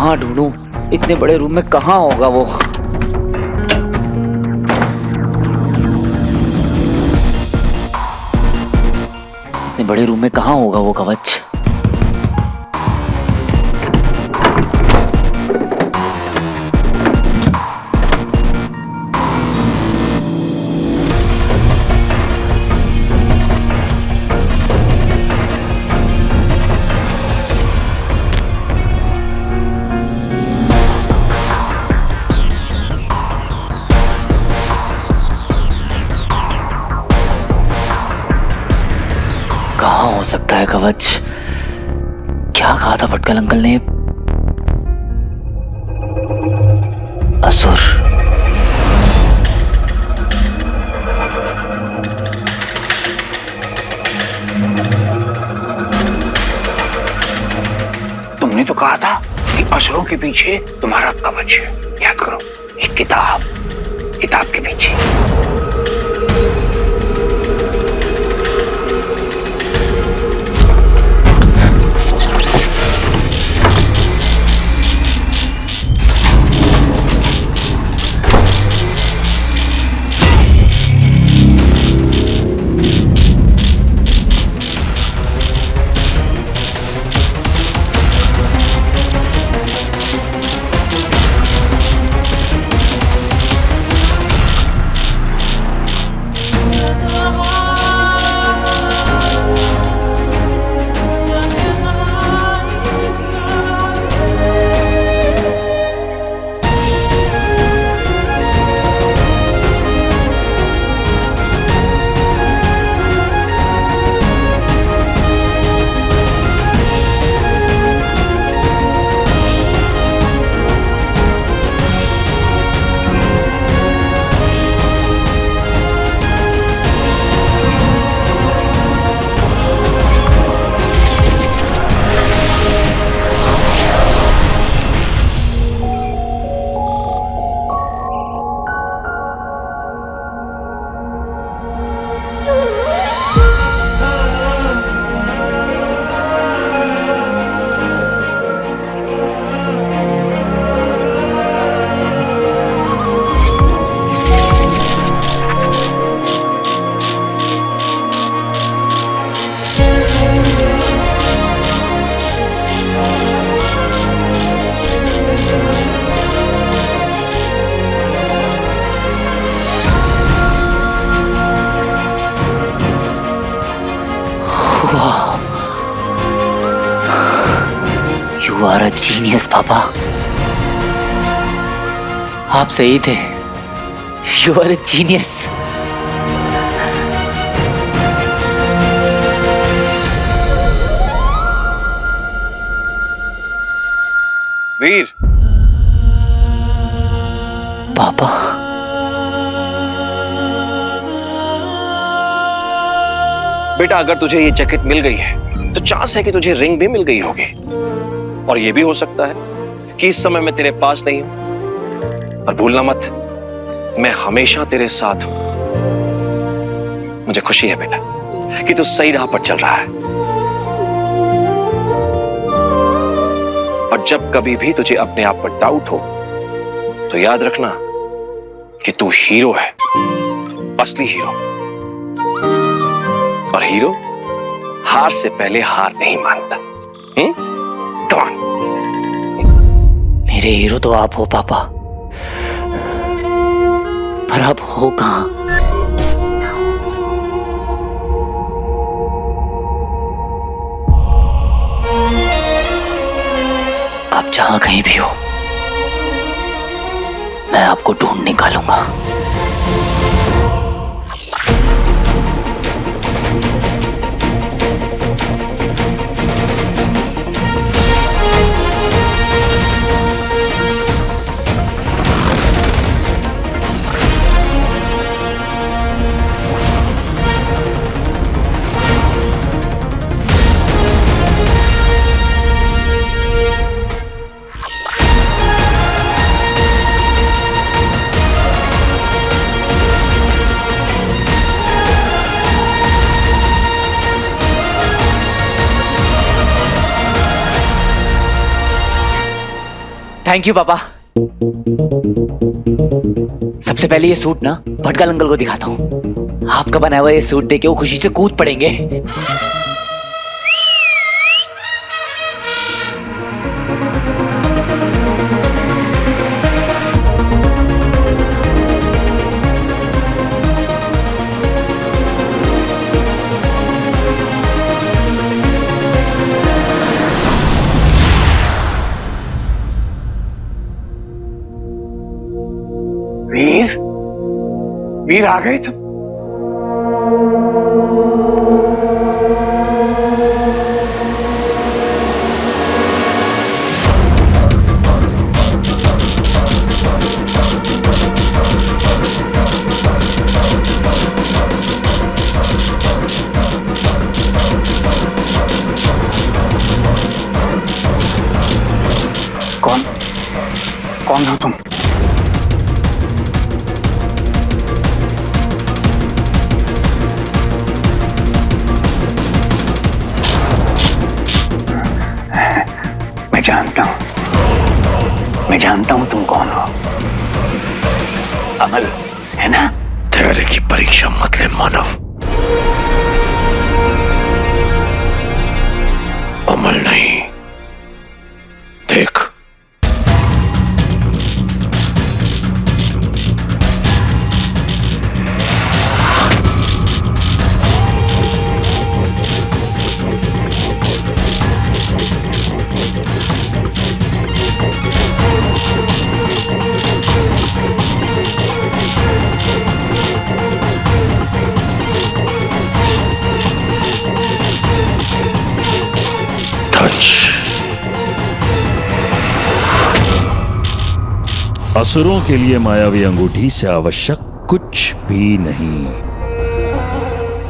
कहाँ ढूंढूं? इतने बड़े रूम में कहाँ होगा वो? इतने बड़े रूम में कहाँ होगा वो कवच? कहाँ हो सकता है कवच? क्या कहा था भटकल अंकल ने? असुर। तुमने तो कहा था कि असुरों के पीछे तुम्हारा कवच है। याद करो, एक किताब के पीछे। You are a genius, पापा। आप सही थे। You are a genius। वीर। पापा। बेटा, अगर तुझे ये जैकेट मिल गई है तो चांस है कि तुझे रिंग भी मिल गई होगी। और ये भी हो सकता है कि इस समय मैं तेरे पास नहीं हूं। और भूलना मत, मैं हमेशा तेरे साथ हूं। मुझे खुशी है बेटा कि तू सही राह पर चल रहा है। और जब कभी भी तुझे अपने आप पर डाउट हो तो याद रखना कि तू हीरो है, असली हीरो। और हीरो हार से पहले हार नहीं मानता। Come on. मेरे हीरो तो आप हो पापा, पर आप हो कहां? आप जहां कहीं भी हो, मैं आपको ढूंढ निकालूंगा। थैंक यू पापा। सबसे पहले ये सूट ना भटकल अंकल को दिखाता हूँ। आपका बनाया हुआ ये सूट देके वो खुशी से कूद पड़ेंगे। वीर, वीर आ गए तुम। कौन कौन हो तुम? मैं जानता हूं तुम कौन हो। अमल है ना? धैर्य की परीक्षा मत ले मानव। अमल नहीं, देख असुरों के लिए मायावी अंगूठी से आवश्यक कुछ भी नहीं,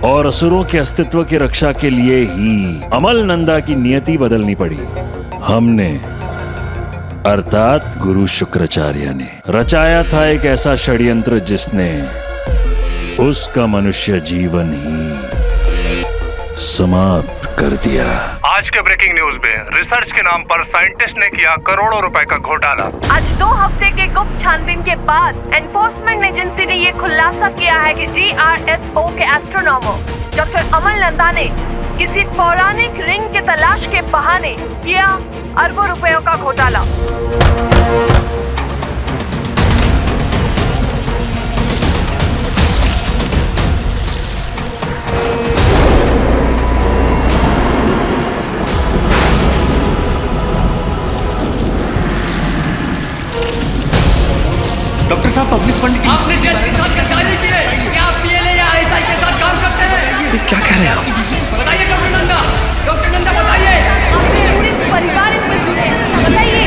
और असुरों के अस्तित्व की रक्षा के लिए ही अमल नंदा की नियति बदलनी पड़ी। हमने अर्थात गुरु शुक्राचार्य ने रचाया था एक ऐसा षड्यंत्र जिसने उसका मनुष्य जीवन ही समाप्त कर दिया। आज के ब्रेकिंग न्यूज में रिसर्च के नाम पर साइंटिस्ट ने किया करोड़ों रुपए का घोटाला। आज 2 हफ्ते के गुप्त छानबीन के बाद एनफोर्समेंट एजेंसी ने ये खुलासा किया है कि GRSO के एस्ट्रोनॉमर डॉक्टर अमल नंदा ने किसी पौराणिक रिंग के तलाश के बहाने किया अरबों रुपयों का घोटाला। डॉक्टर साहब, पब्लिक फंड की आपने जेल के साथ गद्दारी की है। क्या आप PLA या ISI के साथ काम करते हैं? क्या कह रहे हैं आप? बताइए डॉक्टर नंदा, डॉक्टर नंदा बताइए। आपके पूरे परिवार इसमें जुड़े हैं, बताइए।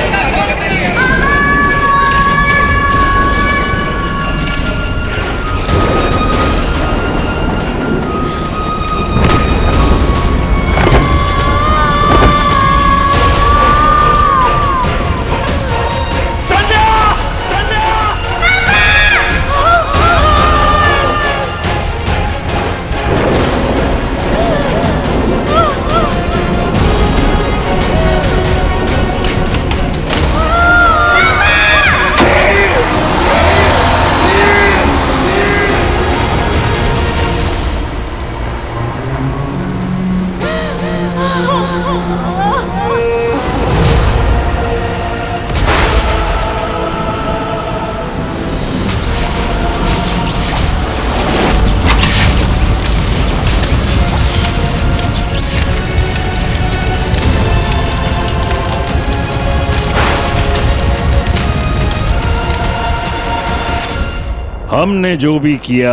हमने जो भी किया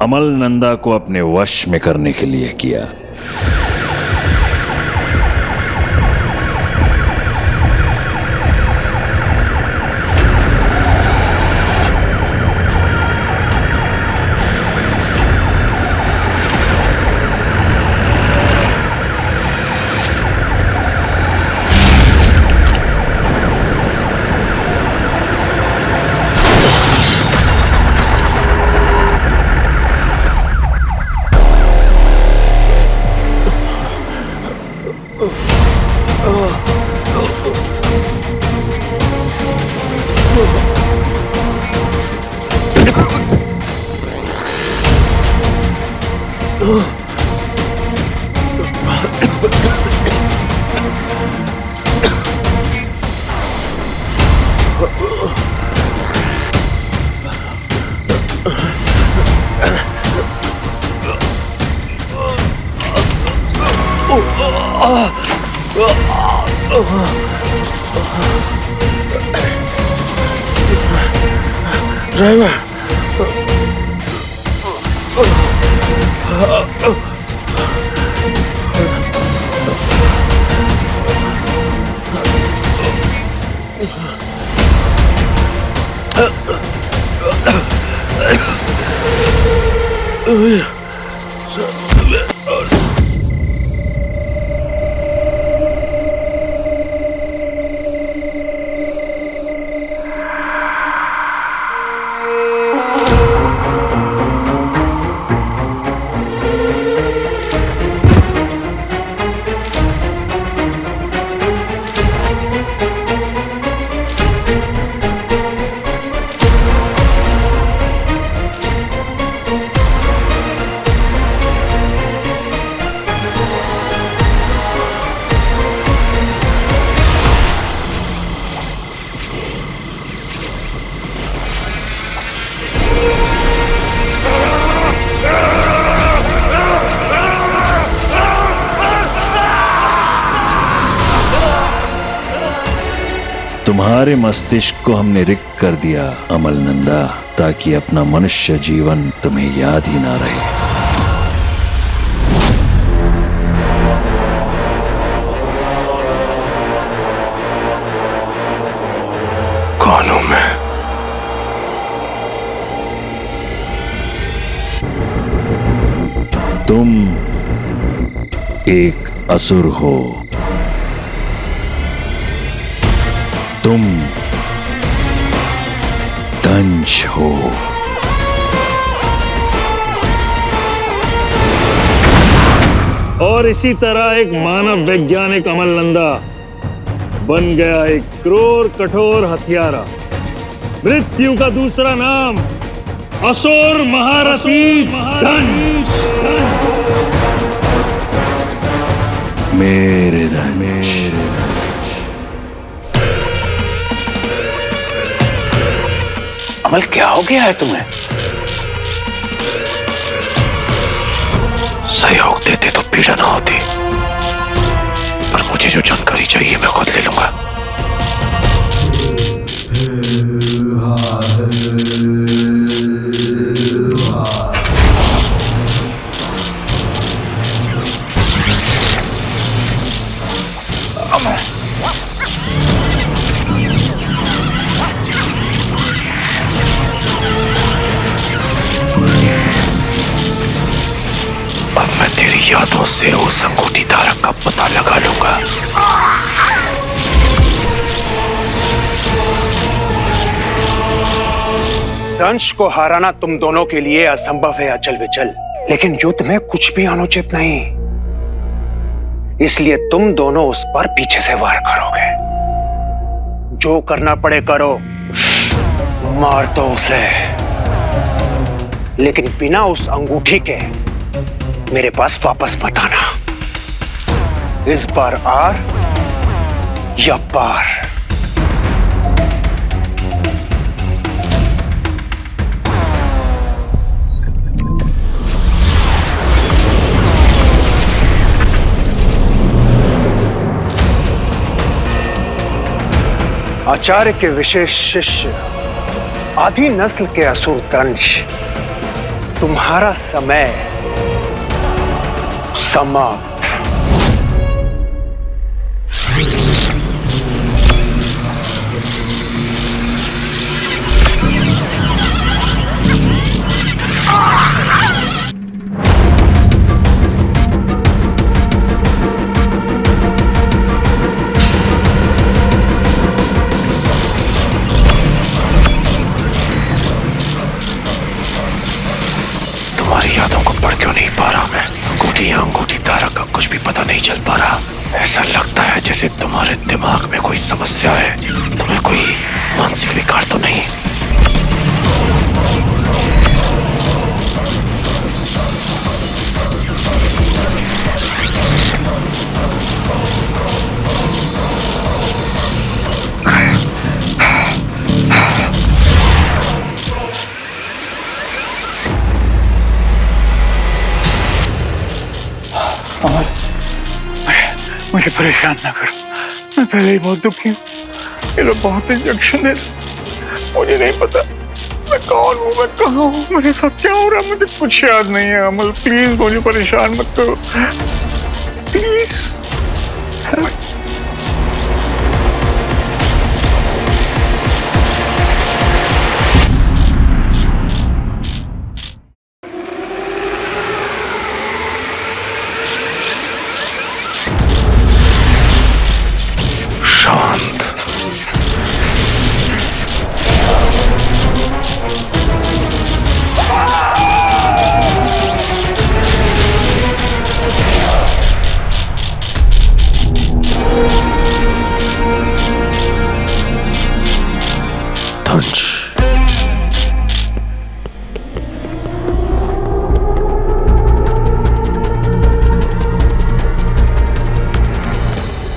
अमल नंदा को अपने वश में करने के लिए किया। तुम्हारे मस्तिष्क को हमने रिक्त कर दिया अमलनंदा, ताकि अपना मनुष्य जीवन तुम्हें याद ही ना रहे। कौन हूं मैं? तुम एक असुर हो। तुम दंश हो। और इसी तरह एक मानव वैज्ञानिक अमलनंदा बन गया एक क्रूर कठोर हत्यारा। मृत्यु का दूसरा नाम असुर महारथी दंश। मेरे दंश। अमल, क्या हो गया है तुम्हें? सहयोग देते तो पीड़ा ना होती, पर मुझे जो जानकारी चाहिए मैं खुद ले लूंगा। अब मैं तेरी यादों से उस अंगूठी धारक का पता लगा लूंगा। दंश को हराना तुम दोनों के लिए असंभव है अचल विचल, लेकिन युद्ध में कुछ भी अनुचित नहीं, इसलिए तुम दोनों उस पर पीछे से वार करोगे। जो करना पड़े करो, मार दो उसे, लेकिन बिना उस अंगूठी के मेरे पास वापस मत आना। इस बार आर या पार। आचार्य के विशेष शिष्य आदि नस्ल के असुर दंश, तुम्हारा समय समाप्त। तुम्हारी यादों को पढ़ क्यों नहीं पा रहा मैं? अंगूठी या अंगूठी धारक का कुछ भी पता नहीं चल पा रहा। ऐसा लगता है जैसे तुम्हारे दिमाग में कोई समस्या है। तुम्हें कोई मानसिक विकार तो नहीं? मुझे परेशान ना करो, मैं पहले ही बहुत दुखी हूँ। ये लोग बहुत इंजेक्शन दे रहे, मुझे नहीं पता मैं कौन हूँ, मैं कहाँ हूँ, मेरे साथ क्या हो रहा है, मुझे कुछ याद नहीं है। अमल प्लीज मुझे परेशान मत करो प्लीज। शांत।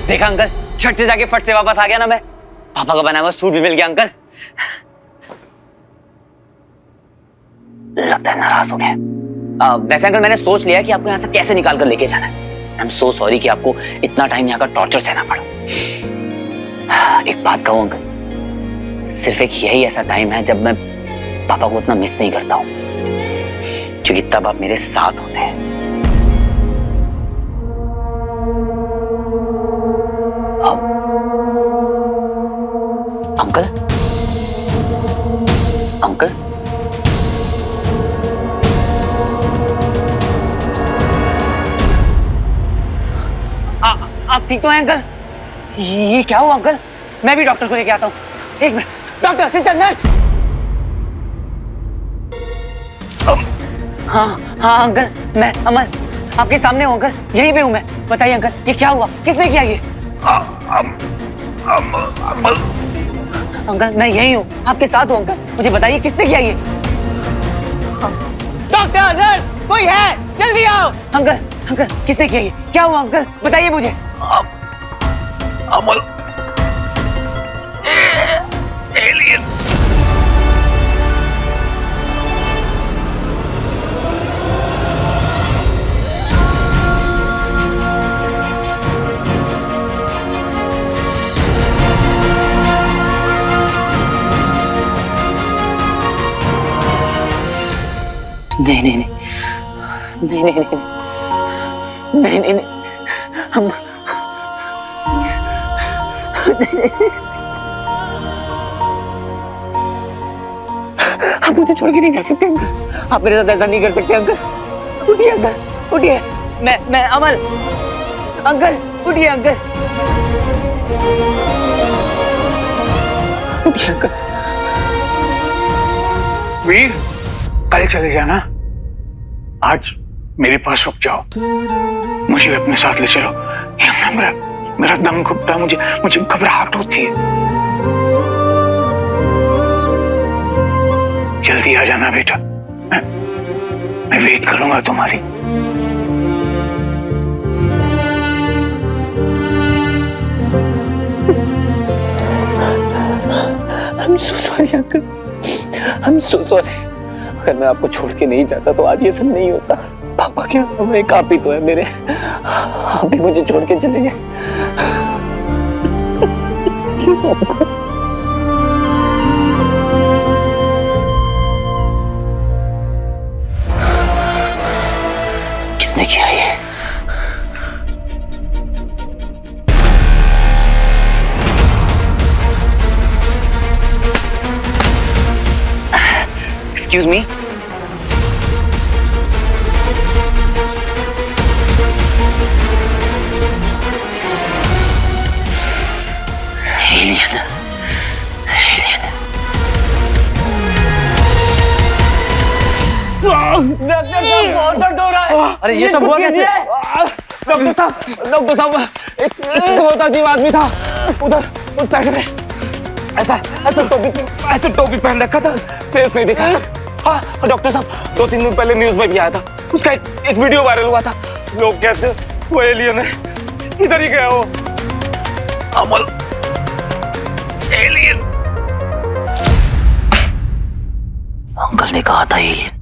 देखा अंकल, छठ से जाके फट से वापस आ गया ना मैं। पापा का बनाया हुआ सूट भी मिल गया अंकल। लगता है नाराज हो गए। वैसे अंकल मैंने सोच लिया कि आपको यहाँ से कैसे निकाल कर लेके जाना है। आई एम सो सॉरी कि आपको इतना टाइम यहाँ का टॉर्चर सहना पड़ा। एक बात कहूँ अंकल, सिर्फ एक यही ऐसा टाइम है जब मैं पापा को उतना मिस नहीं करता हूँ, क्योंकि तब आप मेरे साथ होते हैं। अंकल अंकल आप ठीक तो हैं अंकल? ये क्या हुआ अंकल? मैं भी डॉक्टर को लेके आता हूँ। एक मिनट, डॉक्टर, सिस्टर, नर्स। हाँ अंकल, मैं अमल आपके सामने हूँ अंकल, यहीं पे हूँ मैं। बताइए अंकल, ये क्या हुआ? किसने किया ये? अंकल मैं यही हूँ, आपके साथ हूँ अंकल, मुझे बताइए किसने किया ये? डॉक्टर, नर्स, कोई है? जल्दी आओ। अंकल अंकल किसने किया ये? क्या हुआ अंकल? बताइए मुझे। अमल एलियन। नहीं नहीं नहीं नहीं नहीं नहीं नहीं नहीं नहीं हम आप मुझे छोड़ के नहीं जा सकते अंकल, आप मेरे साथ ऐसा नहीं कर सकते अंकल। उठिए अंकल, उठिए। मैं अमल। अंकल उठिए अंकल, उठिए अंकल। वीर, कल चले जाना, आज मेरे पास रुक जाओ, मुझे भी अपने साथ ले चलो। मेरा दम घुटता, मुझे घबराहट होती है। जल्दी आ जाना बेटा, मैं वेट करूंगा तुम्हारी। I'm so sorry uncle, I'm so sorry। अगर मैं आपको छोड़ के नहीं जाता तो आज ये सब नहीं होता। पापा के अलावा एक आप ही तो है मेरे, आप भी मुझे छोड़ के चले गए। किसने किया ये? Excuse me? Alien. डॉक्टर साहब बहुत दर्द हो रहा है। अरे ये सब हुआ कैसे? डॉक्टर साहब एक बहुत अजीब आदमी था उधर उस साइड में, ऐसा टोपी पहन रखा था, फेस नहीं दिखा। हाँ डॉक्टर साहब, 2-3 दिन पहले न्यूज में भी आया था, उसका एक वीडियो वायरल हुआ था। लोग कहते वो एलियन है, इधर ही गया वो। अमल एलियन। अंकल ने कहा था एलियन,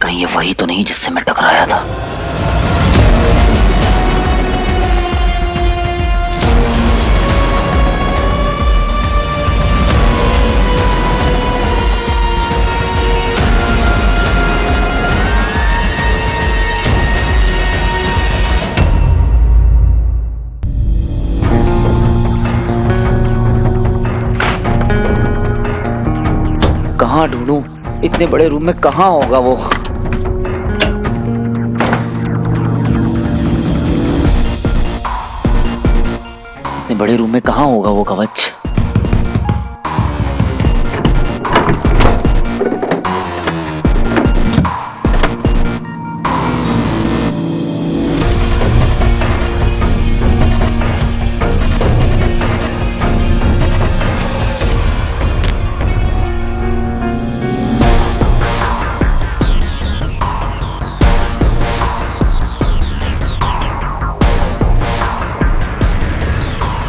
कहीं ये वही तो नहीं जिससे मैं टकराया था? ढूंढूं, इतने बड़े रूम में कहाँ होगा वो? इतने बड़े रूम में कहाँ होगा वो कवच?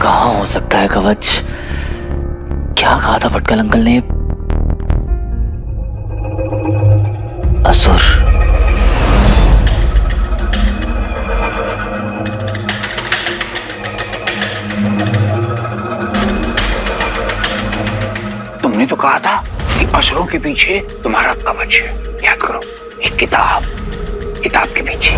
कहाँ हो सकता है कवच? क्या कहा था भटकल अंकल ने? असुर। तुमने तो कहा था कि असुरों के पीछे तुम्हारा कवच है। याद करो, एक किताब के पीछे।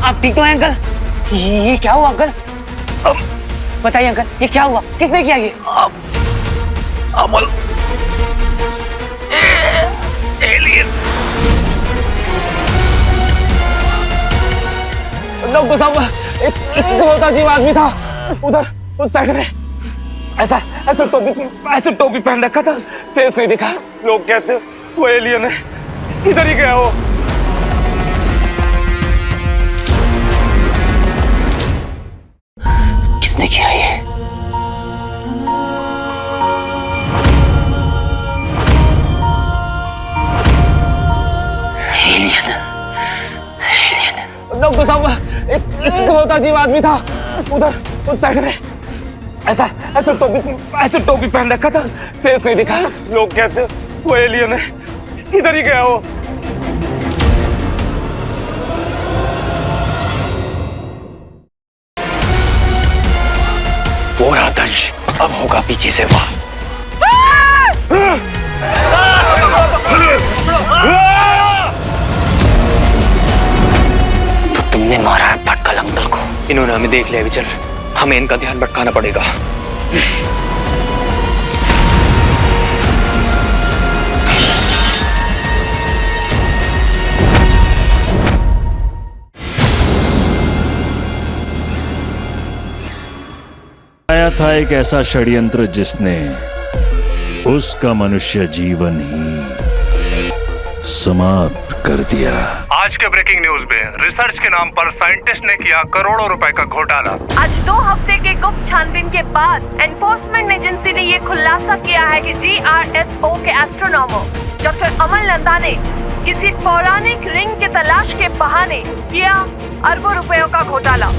आप ठीक तो हैं अंकल? ये क्या हुआ अंकल? बताइए अंकल, ये क्या हुआ? किसने किया ये? अमल एलियन। डॉक्टर साहब, एक बहुत अजीब आदमी था उधर उस साइड में। ऐसा टोपी पहन रखा था, फेस नहीं दिखा। लोग कहते वो एलियन है। इधर ही गया वो। किसने किया ये? डॉक्टर साहब, एक बहुत अजीब आदमी था उधर उस साइड में। ऐसा टोपी पहन रखा था, फेस नहीं दिखा। लोग कहते वो एलियन है। इधर ही गया वो। और आदर्श अब होगा पीछे से वार। तो तुमने मारा है भटकल अंकल को। इन्होंने हमें देख लिया विचल, हमें इनका ध्यान भटकाना पड़ेगा। आया था एक ऐसा षड्यंत्र जिसने उसका मनुष्य जीवन ही समाप्त कर दिया। आज के ब्रेकिंग न्यूज में रिसर्च के नाम पर साइंटिस्ट ने किया करोड़ों रुपए का घोटाला। आज 2 हफ्ते के गुप्त छानबीन के बाद एनफोर्समेंट एजेंसी ने ये खुलासा किया है कि GRSO के एस्ट्रोनॉमर डॉक्टर अमल नंदा ने किसी पौराणिक रिंग की तलाश के बहाने किया अरबों रुपयों का घोटाला।